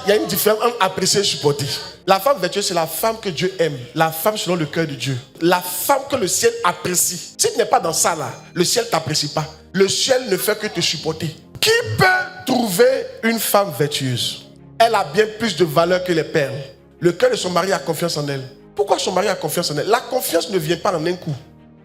il y a une différence entre apprécier et supporter. La femme vertueuse, c'est la femme que Dieu aime. La femme selon le cœur de Dieu. La femme que le ciel apprécie. Si tu n'es pas dans ça là, le ciel ne t'apprécie pas. Le ciel ne fait que te supporter. Qui peut trouver une femme vertueuse? Elle a bien plus de valeur que les perles. Le cœur de son mari a confiance en elle. Pourquoi son mari a confiance en elle? La confiance ne vient pas en un coup.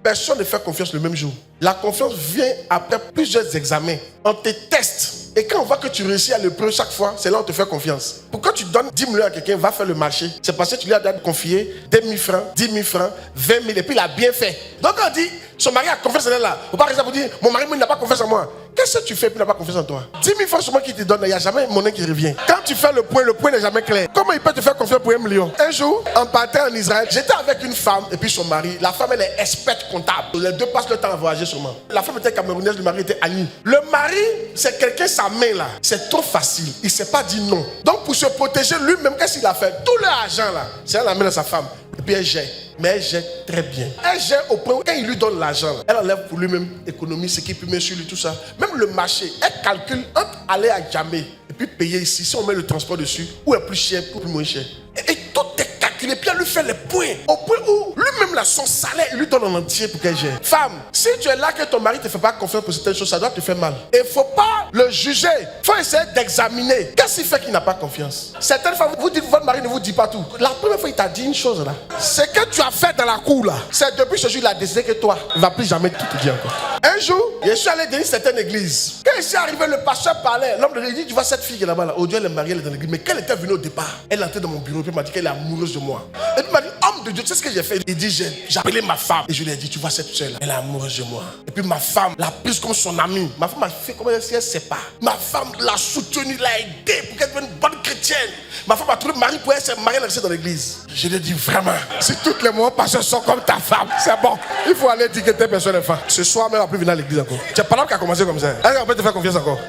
Personne ne fait confiance le même jour. La confiance vient après plusieurs examens. On te teste. Et quand on voit que tu réussis à l'épreuve chaque fois, c'est là où on te fait confiance. Pourquoi tu donnes 10 millions à quelqu'un, va faire le marché? C'est parce que tu lui as confié 2 000 francs, 10 000 francs, 20 000 et puis il a bien fait. Donc on dit, son mari a confiance en elle là. Ou par exemple, vous dites, mon mari n'a pas confiance en moi. Qu'est-ce que tu fais puis il n'a pas confiance en toi? 10 000 francs seulement qui te donne, il n'y a jamais monnaie qui revient. Quand tu fais le point n'est jamais clair. Comment il peut te faire confiance pour 1 million? Un jour, on partait en Israël, j'étais avec une femme et puis son mari. La femme, elle est experte comptable. Les deux passent le temps à voyager seulement. La femme était camerounaise, le mari était Annie. Le mari, c'est quelqu'un, sa main là, c'est trop facile. Il ne s'est pas dit non. Donc pour se protéger lui-même, qu'est-ce qu'il a fait? Tout l'argent là, c'est elle la main de sa femme. Et puis elle gère. Mais elle gère très bien. Elle gère au point où quand il lui donne l'argent, elle enlève pour lui-même économie, ce qui peut mettre sur lui, tout ça. Même le marché, elle calcule entre aller à Djamé et puis payer ici. Si on met le transport dessus, où est plus cher, ou plus moins cher. Et tout est calculé. Puis elle lui fait les points. Au point où lui-même là, son salaire, il lui donne en entier pour qu'elle gère. Femme, si tu es là que ton mari ne te fait pas confiance pour certaines choses, ça doit te faire mal. Et il ne faut pas le juger. Il faut essayer d'examiner. Qu'est-ce qui fait qu'il n'a pas confiance? Certaines femmes, vous dites, votre mari ne vous dit pas tout. La première fois, il t'a dit une chose là. C'est que tu as fait dans la cour là. C'est depuis ce jour il a décidé que toi, il ne va plus jamais tout te dire encore. Un jour, je suis allé dans une certaine église. Quand il s'est arrivé, le pasteur parlait. L'homme de l'église dit, tu vois cette fille qui est là-bas là. Oh Dieu, elle est mariée, elle est dans l'église. Mais quand elle était venue au départ, elle est entrée dans mon bureau et puis elle m'a dit qu'elle est amoureuse de moi. Et puis il m'a dit, homme de Dieu, tu sais ce que j'ai fait? Il dit, j'ai appelé ma femme. Et je lui ai dit, tu vois cette soeur là, elle est amoureuse de moi. Et puis ma femme l'a prise comme son amie. Ma femme a fait comme si elle ne sait pas. Ma femme l'a soutenue, l'a aidée pour qu'elle devienne une bonne chrétienne. Ma femme a trouvé mari pour elle, s'est mariée, elle est restée dans l'église. Je lui ai dit, vraiment, si toutes les moments passés sont comme ta femme, c'est bon. Il faut aller dire que telle personne est femme. Ce soir même, on ne va plus venir à l'église encore. C'est pas là qu'elle a commencé comme ça. Elle peut te faire confiance encore.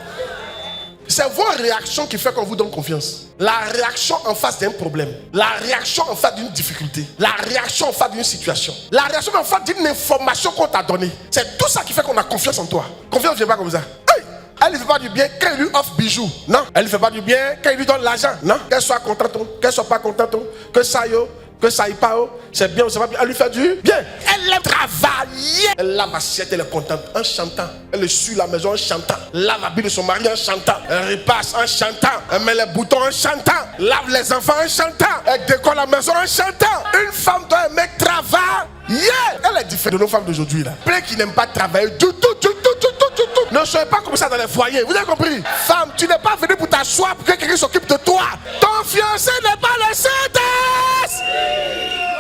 C'est vos réactions qui font qu'on vous donne confiance. La réaction en face d'un problème. La réaction en face d'une difficulté. La réaction en face d'une situation. La réaction en face d'une information qu'on t'a donnée. C'est tout ça qui fait qu'on a confiance en toi. Confiance ne vient pas comme ça. Hey! Elle ne fait pas du bien quand il lui offre bijoux. Non. Elle ne fait pas du bien quand il lui donne l'argent. Non. Qu'elle soit contente, qu'elle soit pas contente, que ça yo, que ça y pas, c'est bien ou c'est pas bien. Elle lui fait du bien. Elle aime travailler. Elle lave l'assiette, elle est contente en chantant. Elle suit la maison en chantant. Lave l'habit de son mari en chantant. Elle repasse en chantant. Elle met les boutons en chantant. Lave les enfants en chantant. Elle décore la maison en chantant. Une femme doit aimer travailler. Elle est différente de nos femmes d'aujourd'hui là. Plein qui n'aiment pas travailler du tout. Ne soyez pas comme ça dans les foyers. Vous avez compris? Femme, tu n'es pas venue pour t'asseoir pour que quelqu'un s'occupe de toi. Ton fiancé n'est pas le Saint-Esprit.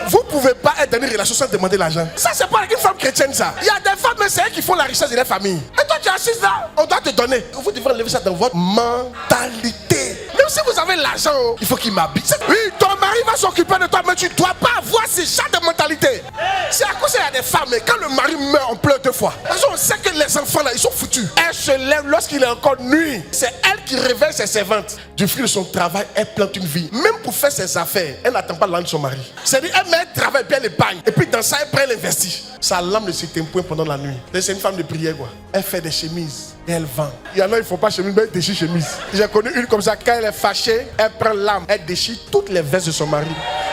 Vous ne pouvez pas être dans une relation sans demander l'argent. Ça, c'est pas une femme chrétienne, ça. Il y a des femmes, mais c'est elles qui font la richesse de leur famille. Et toi, tu es assise là, on doit te donner. Vous devez enlever ça dans votre mentalité. Même si vous avez l'argent, il faut qu'il m'habille. Oui, ton mari va s'occuper de toi, mais tu ne dois pas avoir ce genre de mentalité. C'est à cause qu'il y a des femmes, mais quand le mari meurt, on pleure 2 fois. Parce qu'on sait que les enfants là, ils sont foutus. Elle se lève lorsqu'il est encore nuit. C'est elle qui réveille ses servantes. Du fruit de son travail, elle plante une vie. Même pour faire ses affaires, elle n'attend pas l'âme de son mari. C'est-à-dire, elle met un travail, puis elle épargne. Et puis dans ça, elle prend, elle investit. Sa lame ne s'éteint point pendant la nuit. C'est une femme de prière, quoi. Elle fait des chemises et elle vend. Il y en a, ils ne font pas chemise, mais elle déchire chemise. J'ai connu une comme ça, quand elle est fâchée, elle prend l'âme, elle déchire toutes les vestes de son mari.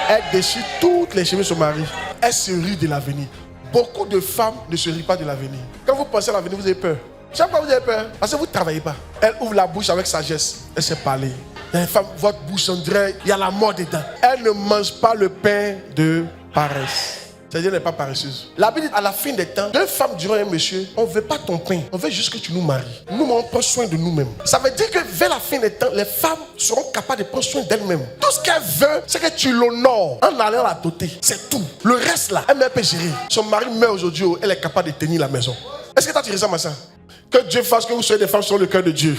Elle déchire toutes les chemises de son mari. Elle se rit de l'avenir. Beaucoup de femmes ne se rient pas de l'avenir. Quand vous pensez à l'avenir, vous avez peur. Chaque fois vous avez peur, parce que vous ne travaillez pas. Elle ouvre la bouche avec sagesse. Elle sait parler. Les femmes, votre bouche, on dirait, il y a la mort dedans. Elle ne mange pas le pain de paresse. C'est-à-dire, elle n'est pas paresseuse. La Bible dit, à la fin des temps, 2 femmes diront à un monsieur, on ne veut pas ton pain, on veut juste que tu nous maries. Nous, on prend soin de nous-mêmes. Ça veut dire que vers la fin des temps, les femmes seront capables de prendre soin d'elles-mêmes. Tout ce qu'elles veulent, c'est que tu l'honores en allant la doter. C'est tout. Le reste là, elle peut gérer. Son mari meurt aujourd'hui, elle est capable de tenir la maison. Est-ce que toi tu ressembles à ça? Que Dieu fasse que vous soyez des femmes sur le cœur de Dieu.